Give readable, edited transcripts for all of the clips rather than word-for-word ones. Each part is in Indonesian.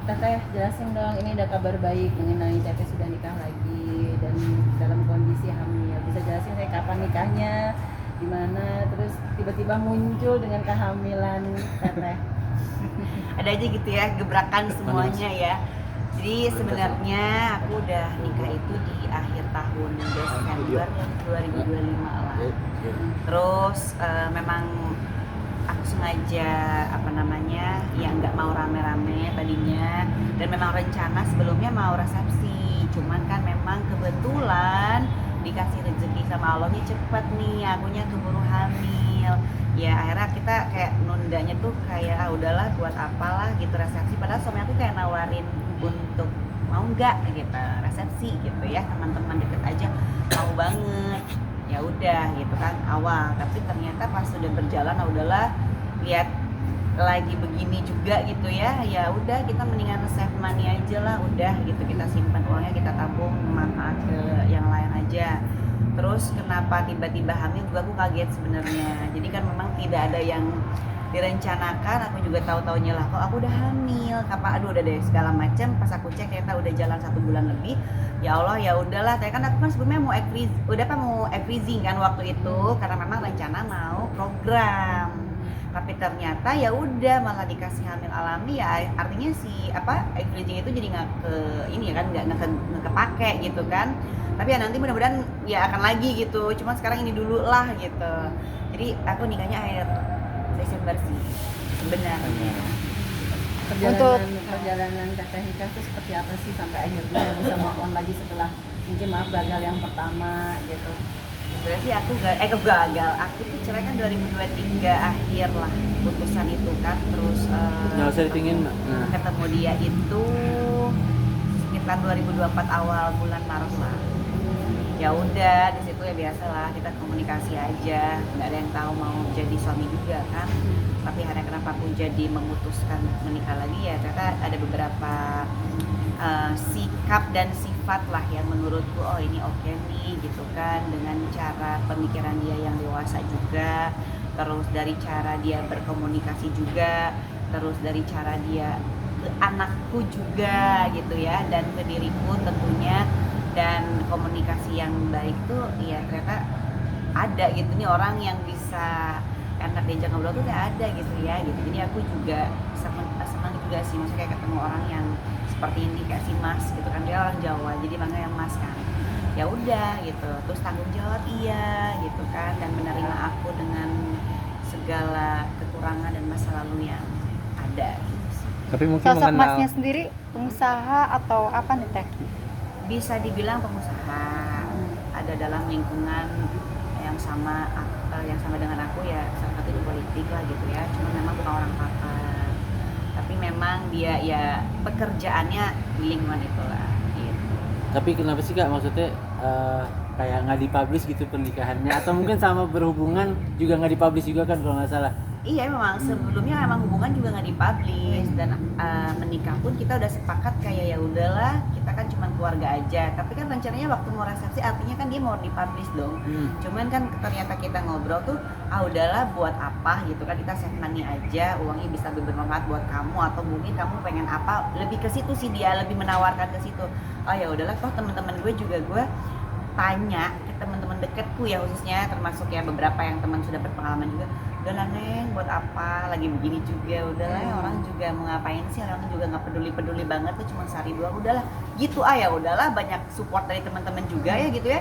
Teteh jelasin dong, ini ada kabar baik mengenai Teteh sudah nikah lagi dan dalam kondisi hamil. Bisa jelasin saya kapan nikahnya, di mana, terus tiba-tiba muncul dengan kehamilan Teteh. Ada aja gitu ya gebrakan semuanya ya. Jadi sebenarnya aku udah nikah itu di akhir tahun Desember 2025 lah. Terus memang aku sengaja ya nggak mau rame-rame tadinya, dan memang rencana sebelumnya mau resepsi, cuman kan memang kebetulan dikasih rezeki sama Allahnya cepet nih, akunya keburu hamil. Ya akhirnya kita kayak nundanya tuh kayak udahlah buat apalah gitu resepsi, padahal suami aku kayak nawarin untuk mau nggak gitu resepsi gitu ya, teman-teman deket aja mau banget. Ya udah gitu kan awal, tapi ternyata pas sudah berjalan udahlah, lihat lagi begini juga gitu ya, ya udah kita mendingan save money aja lah, udah gitu kita simpan uangnya, kita tabung manfaat ke yang lain aja. Terus kenapa tiba-tiba hamil juga aku kaget sebenarnya, jadi kan memang tidak ada yang direncanakan, aku juga tahu-taunya lah kok aku udah hamil kapan, aduh udah deh segala macam. Pas aku cek ternyata udah jalan 1 bulan lebih. Ya Allah, ya udahlah, saya kan aku kan sebelumnya mau egg freezing kan waktu itu, karena memang rencana mau program, tapi ternyata ya udah malah dikasih hamil alami. Ya artinya si egg freezing itu jadi nggak ke ini ya kan, nggak kepake gitu kan. Tapi ya nanti mudah-mudahan ya akan lagi gitu, cuma sekarang ini dulu lah gitu. Jadi aku nikahnya akhir Desember sih sebenarnya. Perjalanan Teteh nikah itu seperti apa sih sampai akhirnya bisa move on lagi setelah mungkin maaf gagal yang pertama gitu. Sebenarnya sih aku gagal. Aku tuh cerai kan 2023 akhir lah putusan itu kan. Terus nggak usah ditingin. ketemu dia itu sekitar 2024 awal bulan Maret lah. Ya udah di situ ya biasalah kita komunikasi aja, nggak ada yang tahu mau jadi suami juga kan. Tapi hari kenapa aku jadi memutuskan menikah lagi, ya ternyata ada beberapa sikap dan sifat lah yang menurutku oh ini oke nih gitu kan, dengan cara pemikiran dia yang dewasa juga, terus dari cara dia berkomunikasi juga, terus dari cara dia ke anakku juga gitu ya, dan ke diriku tentunya. Dan komunikasi yang baik tuh ya ternyata ada gitu nih, orang yang bisa enak diajak ngobrol tuh ada gitu ya gitu. Jadi aku juga senang juga sih, maksudnya kayak ketemu orang yang seperti ini, kayak si Mas gitu kan, dia orang Jawa jadi manggilnya Mas kan. Ya udah gitu, terus tanggung jawab iya gitu kan, dan menerima aku dengan segala kekurangan dan masa lalu yang ada gitu sih. Tapi mungkin Sosok mengenal Masnya sendiri pengusaha atau apa nih Teh? Bisa dibilang pengusaha, ada dalam lingkungan yang sama dengan aku ya, salah satu di politik lah gitu ya, cuma memang bukan orang pakar, tapi memang dia ya pekerjaannya di lingkungan itulah gitu. Tapi kenapa sih Kak, maksudnya kayak nggak dipublish gitu pernikahannya, atau mungkin sama berhubungan juga nggak dipublish juga kan kalau nggak salah? Iya memang sebelumnya emang hubungan juga nggak dipublish, dan menikah pun kita udah sepakat kayak ya udahlah kita kan cuma keluarga aja. Tapi kan rencananya waktu mau resepsi artinya kan dia mau dipublish dong. Cuman kan ternyata kita ngobrol tuh udahlah buat apa gitu kan, kita save money aja, uangnya bisa lebih bermanfaat buat kamu, atau mungkin kamu pengen apa, lebih ke situ sih, dia lebih menawarkan ke situ. Oh ya udahlah, toh teman-teman gue juga gue tanya ke teman-teman deketku ya, khususnya termasuk ya beberapa yang teman sudah berpengalaman juga, udahlah Neng buat apa lagi begini juga, udahlah orang juga mau ngapain sih, orang juga nggak peduli banget tuh, cuma sehari doang, udahlah gitu. Ya udahlah, banyak support dari teman-teman juga ya gitu ya.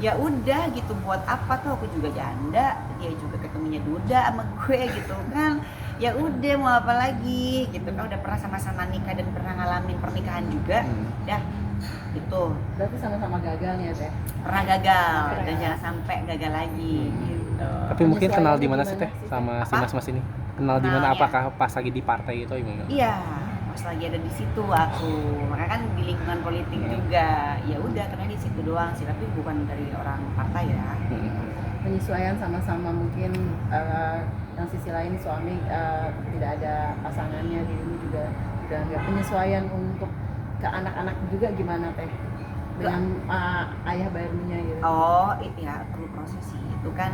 Ya udah gitu, buat apa tuh, aku juga janda, dia juga ketemunya duda sama gue gitu kan. Ya udah mau apa lagi gitu kan, udah pernah sama-sama nikah dan pernah ngalamin pernikahan juga. Dah itu Berarti sama-sama gagal nih ya Teh. pernah gagal dan jangan sampai gagal lagi gitu. Tapi mungkin kenal di mana sih Teh sama si Mas ini? Kenal di mana? Kenal, Apakah pas lagi di partai itu gimana? Iya, pas lagi ada di situ aku, makanya kan di lingkungan politik juga. Ya udah, karena di situ doang sih, tapi bukan dari orang partai ya. Penyesuaian sama-sama mungkin, yang sisi lain suami tidak ada pasangannya, dirimu juga nggak, penyesuaian untuk ke anak-anak juga gimana Teh dengan ayah barunya gitu. Oh itu ya perlu proses sih, itu kan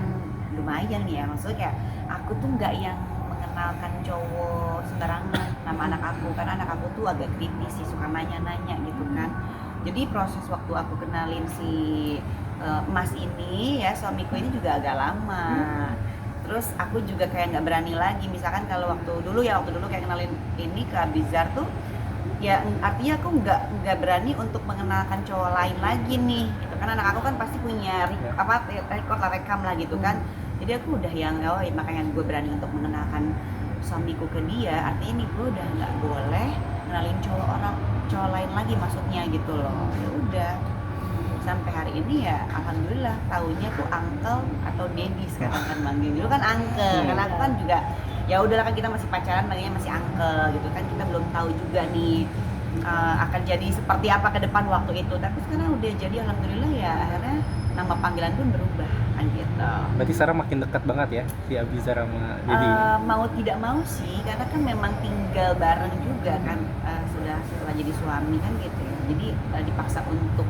lumayan ya, maksudnya kayak aku tuh nggak yang mengenalkan cowok sembarangan. nama anak aku, karena anak aku tuh agak kritis sih, suka nanya-nanya gitu kan. Jadi proses waktu aku kenalin si Mas ini ya, suamiku ini juga agak lama. Terus aku juga kayak nggak berani lagi, misalkan kalau waktu dulu kayak kenalin ini ke Abizar tuh, ya artinya aku nggak berani untuk mengenalkan cowok lain lagi nih gitu kan. Anak aku kan pasti punya record lah, rekam lah gitu kan. Jadi aku udah yang makanya gue berani untuk mengenalkan suamiku ke dia, artinya nih gue udah nggak boleh kenalin cowok lain lagi maksudnya gitu loh. Ya udah sampai hari ini ya alhamdulillah taunya tuh uncle atau daddy sekarang kan manggil. Dulu kan uncle, karena aku kan juga ya udahlah kan kita masih pacaran, manggilnya masih uncle gitu kan. Kita belum tahu juga nih akan jadi seperti apa ke depan waktu itu. Tapi sekarang udah jadi alhamdulillah ya, akhirnya nama panggilan pun berubah kan gitu. Berarti sekarang makin dekat banget ya si Abizar sama Dedi. Mau tidak mau sih, karena kan memang tinggal bareng juga kan, setelah jadi suami kan gitu ya. Jadi dipaksa untuk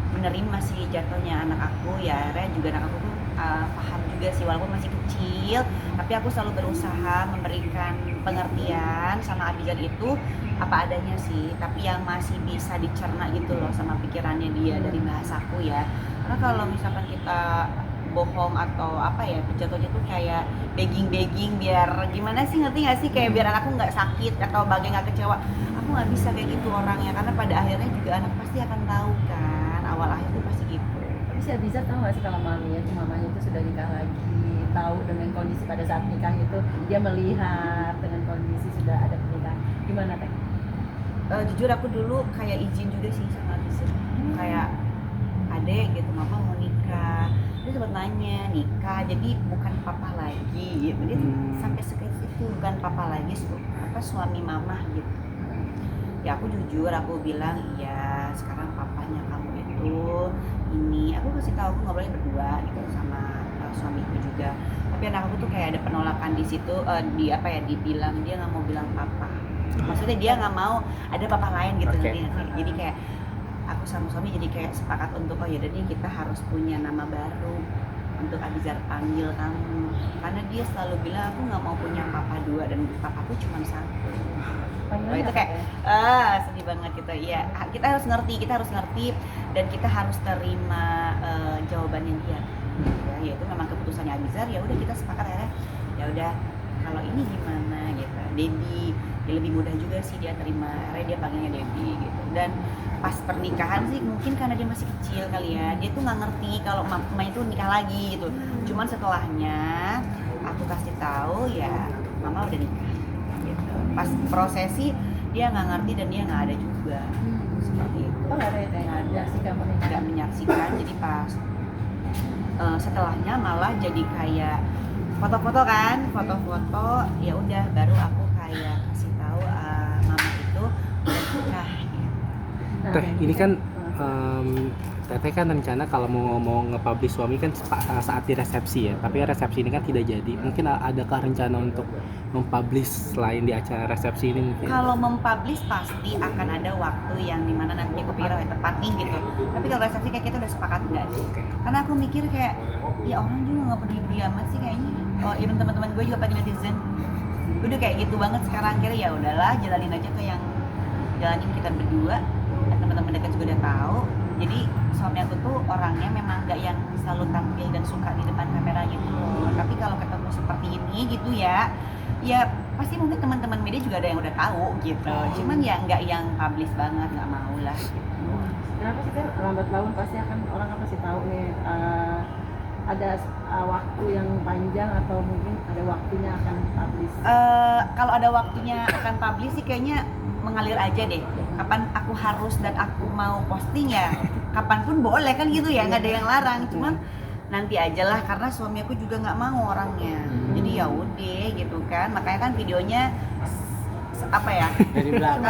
menerima sih jatuhnya anak aku ya. Akhirnya juga anak aku tuh paham juga sih, walaupun masih kecil, tapi aku selalu berusaha memberikan pengertian sama Abizar itu apa adanya sih, tapi yang masih bisa dicerna gitu loh sama pikirannya dia dari bahasaku ya. Karena kalau misalkan kita bohong atau apa ya, jatuhnya tuh kayak begging biar gimana sih, ngerti nggak sih, kayak biar anakku nggak sakit atau bagai nggak kecewa. Aku nggak bisa kayak gitu orangnya, karena pada akhirnya juga anak pasti akan tahu kan, awal akhir tuh pasti gitu. Tapi si Abizar tahu nggak sih kalau mamanya itu sudah nikah lagi, tahu dengan kondisi pada saat nikah itu, dia melihat dengan kondisi sudah ada pernikahan, gimana Teh? Jujur aku dulu kayak izin juga sih sama Abizar, kayak adek gitu, mama mau nikah. Dia sempat nanya, nikah jadi bukan papa lagi gitu. Dia sampai segitu itu, bukan papa lagi, suami mama gitu. Ya aku jujur, aku bilang iya, sekarang papanya kamu itu ini. Aku kasih tahu aku nggak boleh berdua gitu sama suamiku juga. Tapi anak aku tuh kayak ada penolakan di situ, dibilang dia nggak mau bilang papa. Maksudnya dia nggak mau ada papa lain gitu. Okay. Jadi kayak aku sama suami jadi kayak sepakat untuk yaudah nih kita harus punya nama baru untuk Abizar panggil kamu, karena dia selalu bilang aku nggak mau punya papa dua dan papaku cuma satu. Itu kayak sedih banget gitu ya. Kita harus ngerti dan kita harus terima jawabannya dia. Ya itu memang keputusannya Abizar, ya udah kita sepakat akhirnya. Ya udah kalau ini gimana gitu. Dedi dia lebih mudah juga sih dia terima, akhirnya dia panggilnya Dedi gitu. Dan pas pernikahan sih mungkin karena dia masih kecil kali ya, dia tuh nggak ngerti kalau mama itu nikah lagi gitu. Cuman setelahnya aku kasih tahu ya mama udah nikah gitu. Pas prosesi dia nggak ngerti dan dia nggak ada juga seperti itu. Oh nggak ada ya Teh? Nggak menyaksikan. Jadi pas setelahnya malah jadi kayak foto-foto kan, foto-foto. Ya udah baru aku kayak kasih tahu mama itu udah nikah. Teh, ini kan Teteh kan rencana kalau mau nge-publish suami kan saat di resepsi ya, tapi resepsi ini kan tidak jadi. Mungkin adakah rencana untuk mempublish selain di acara resepsi ini mungkin? Kalau mempublish pasti akan ada waktu yang dimana nanti aku pikir tepat nih gitu. Tapi kalau resepsi kayak kita udah sepakat nggak sih? Karena aku mikir kayak ya orang juga nggak peduli amat sih kayaknya. Oh even teman-teman gue juga pada netizen udah kayak gitu banget sekarang. Kira ya udahlah jalanin aja tuh yang jalanin kita berdua. Dan teman-teman dekat juga udah tahu. Jadi suami aku tuh orangnya memang nggak yang selalu tampil dan suka di depan kamera gitu loh. Tapi kalau ketemu seperti ini gitu ya pasti mungkin teman-teman media juga ada yang udah tahu gitu. Cuman ya nggak yang publish banget, nggak mau lah gitu. Kenapa sih Teh? Lambat laun pasti akan orang kan pasti tahu nih ada waktu yang panjang atau mungkin ada waktunya akan publish. Kalau ada waktunya akan publish sih kayaknya mengalir aja deh. Kapan aku harus dan aku mau posting ya kapanpun boleh kan gitu ya, nggak ada yang larang. Cuman nanti aja lah, karena suami aku juga nggak mau orangnya. Jadi ya udah gitu kan, makanya kan videonya apa ya Dari belakang.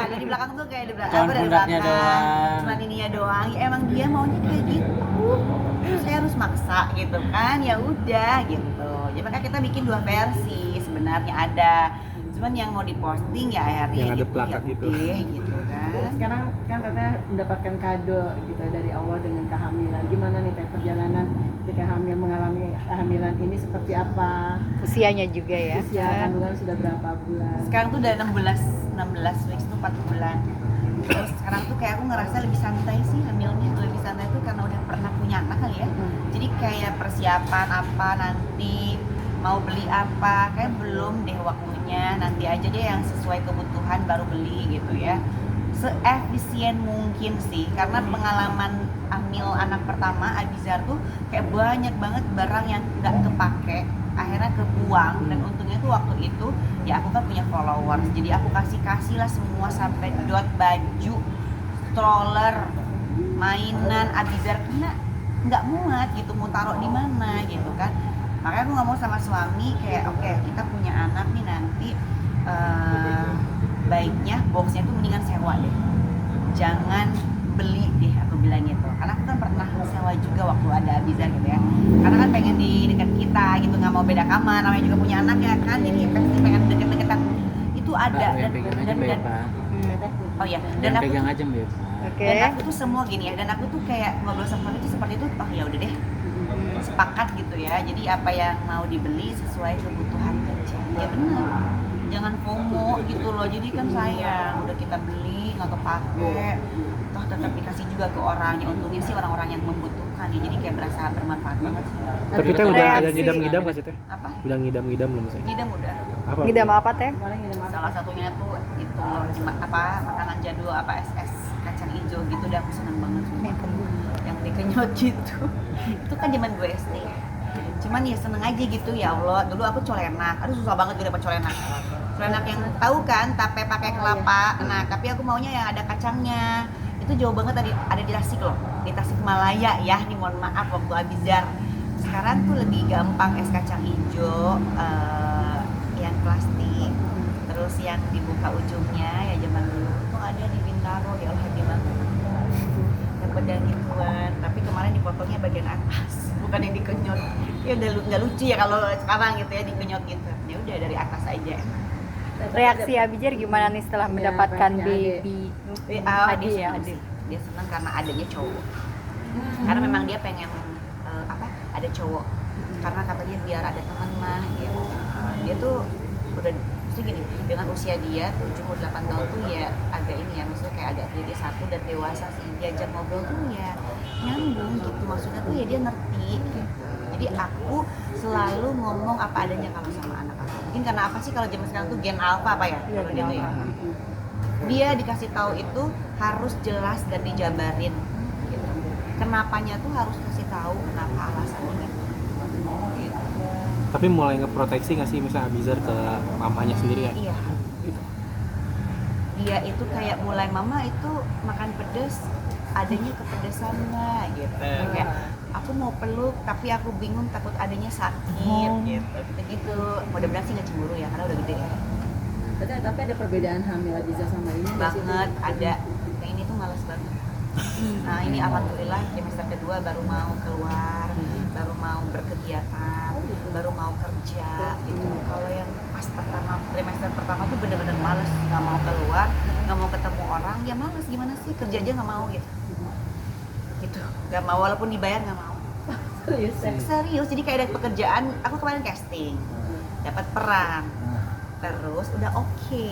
dari belakang tuh kayak Cuman dari pundaknya belakang doang. cuman ininya doang ya, emang dia maunya kayak gitu. Terus saya harus maksa gitu kan, ya udah gitu. Jadi makanya kita bikin dua versi sebenarnya ada, cuman yang mau diposting ya akhirnya Yang ada gitu, plakat ya gitu. udah, gitu kan. Sekarang kan Teteh mendapatkan kado gitu dari Allah dengan kehamilan. Gimana nih Teh perjalanan ketika hamil mengalami kehamilan ini seperti apa, Usianya juga ya. usia kandungan sudah berapa bulan. Sekarang tuh udah 16 weeks tuh 4 bulan. Terus sekarang tuh kayak aku ngerasa lebih santai sih hamilnya. Lebih santai tuh karena udah pernah punya anak kali ya. Jadi kayak persiapan apa nanti mau beli apa, kayak belum deh waktunya, nanti aja deh yang sesuai kebutuhan baru beli gitu ya. Seefisien mungkin sih, karena pengalaman hamil anak pertama Abizar tuh kayak banyak banget barang yang nggak kepake, akhirnya kebuang. Dan untungnya tuh waktu itu ya aku kan punya followers, jadi aku kasih lah semua sampai dot baju, stroller, mainan Abizar, karena nggak muat gitu mau taruh di mana gitu kan. Makanya aku ngomong sama suami kayak oke, kita punya anak nih nanti baiknya boxnya tuh mendingan sewa deh, jangan beli deh, aku bilang gitu. Karena aku kan pernah sewa juga waktu ada Abizar gitu ya, karena kan pengen di dekat kita gitu, nggak mau beda kamar, namanya juga punya anak ya kan, jadi pasti pengen deket-deketan itu ada. Yang pegang aja Mbak Eva. Oh ya, dan Yang aku pegang aja Mbak Eva. Oke. dan aku tuh semua gini ya, dan aku tuh kayak ngobrol sama itu seperti itu, oh ya udah deh, sepakat gitu ya. Jadi apa yang mau dibeli sesuai kebutuhan kerja, ya benar, jangan FOMO gitu loh. Jadi kan sayang udah kita beli nggak kepake, toh tetap dikasih juga ke orangnya. Untungnya sih orang-orang yang membutuhkan ya, jadi kayak berasa bermanfaat banget sih. Tapi teh udah ada Reaksi. ngidam-ngidam nggak sih teh? Apa? Udah ngidam-ngidam belum sih? Ngidam udah. Apa? Ngidam apa teh? Kemarin ini maaf. Salah satunya tuh itu apa makanan jadul apa SS kacang hijau gitu, udah aku seneng banget semua. Yang dikenyot gitu. Itu kan zaman gue SD. Cuman ya seneng aja gitu, ya Allah. Dulu aku colenak. Aduh susah banget gue dapet colenak. Colenak yang tahu kan tape pakai kelapa. Nah, tapi aku maunya yang ada kacangnya. Itu jauh banget ada di Tasik loh. Di Tasikmalaya ya. Nih mohon maaf waktu Abizar. Sekarang tuh lebih gampang es kacang hijau yang plastik. Terus yang dibuka ujungnya ya zaman dulu tuh ada di Bintaro, ya Allah gimana. Dapat yang gituan, tapi kemarin dipotongnya bagian atas, bukan yang dikenyot. Ya udah nggak lucu ya kalau sekarang gitu ya dikenyot gitu. Ya udah dari atas aja. Reaksi Abizar gimana nih setelah Ya, mendapatkan bapaknya baby? Dia Hadiah, senang hadiah. sih. Dia senang karena adanya cowok. Karena memang dia pengen ada cowok. Karena kata dia biar ada teman mah gitu. Dia tuh udah mesti gini, dengan usia dia 78 tahun tuh ya agak ini ya, maksudnya kayak agak dia satu dan dewasa sih, diajak ngobrol tuh ya nyambung gitu, maksudnya tuh ya dia ngerti gitu. Jadi aku selalu ngomong apa adanya kalau sama anak aku. Mungkin karena apa sih kalau zaman sekarang tuh gen alpha apa ya? Iya, Kalau gen gitu ya. alpha. Dia dikasih tahu itu harus jelas dan dijabarin gitu. Kenapanya tuh harus kasih tahu kenapa alasannya gitu. Tapi mulai ngeproteksi nggak sih misalnya Abizar ke mamanya sendiri ya? Iya. Dia itu kayak mulai mama itu makan pedas, adanya kepedesan nggak gitu. Kayak aku mau peluk tapi aku bingung takut adanya sakit gitu. Mudah-mudahan sih nggak cemburu ya karena udah gede ya. Tapi ada perbedaan hamil Aziza sama ini nggak sih? Banget ada. Yang ini tuh malas banget. Nah ini alhamdulillah trimester kedua baru mau keluar, baru mau berkegiatan, baru mau kerja gitu. Kalau yang pas trimester pertama tuh bener-bener males, nggak mau keluar, nggak mau ketemu orang, ya males gimana sih, kerja aja nggak mau gitu. Gitu, nggak mau walaupun dibayar nggak mau. Serius ya? Serius, jadi kayak ada pekerjaan, aku kemarin casting, dapat peran, terus udah oke.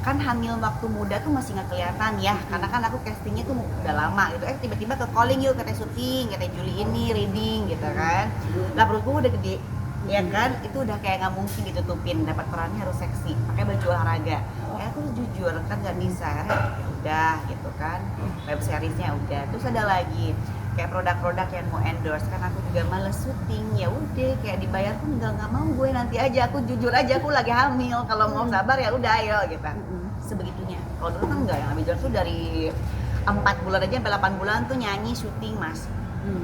Kan hamil waktu muda tuh masih nggak kelihatan ya, karena kan aku castingnya tuh udah lama gitu. Tiba-tiba ke calling yuk, katanya syuting, katanya Juli ini reading gitu kan. Lah perut gue udah gede, ya kan, itu udah kayak nggak mungkin ditutupin, dapat perannya harus seksi, pakai baju olahraga. Ya aku jujur kan nggak bisa, ya udah gitu kan. Web seriesnya udah, terus ada lagi kayak produk-produk yang mau endorse, kan aku juga males syuting, ya udah kayak dibayar pun nggak mau, gue nanti aja, aku jujur aja aku lagi hamil, kalau mau sabar ya udah ayo gitu. Sebegitunya. Kalau dulu kan enggak, yang Abizar tuh dari 4 bulan aja sampai 8 bulan tuh nyanyi syuting mas.